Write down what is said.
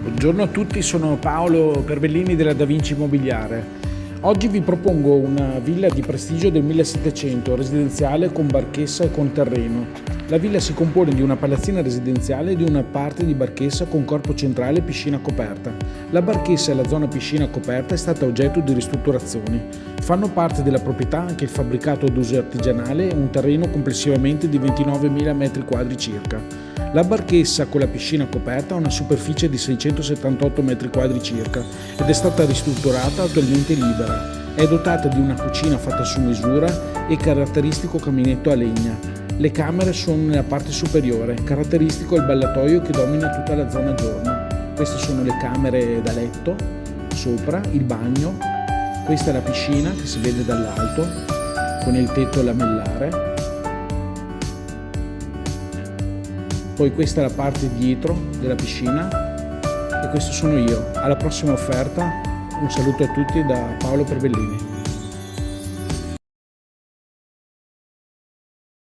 Buongiorno a tutti, sono Paolo Perbellini della Da Vinci Immobiliare. Oggi vi propongo una villa di prestigio del 1700, residenziale con barchessa e con terreno. La villa si compone di una palazzina residenziale e di una parte di barchessa con corpo centrale e piscina coperta. La barchessa e la zona piscina coperta è stata oggetto di ristrutturazioni. Fanno parte della proprietà anche il fabbricato ad uso artigianale e un terreno complessivamente di 29.000 m² circa. La barchessa con la piscina coperta ha una superficie di 678 m² circa ed è stata ristrutturata attualmente libera. È dotata di una cucina fatta su misura e caratteristico caminetto a legna. Le camere sono nella parte superiore, caratteristico il ballatoio che domina tutta la zona giorno. Queste sono le camere da letto, sopra, il bagno, questa è la piscina che si vede dall'alto con il tetto lamellare. Poi questa è la parte dietro della piscina e questo sono io. Alla prossima offerta, un saluto a tutti da Paolo Perbellini.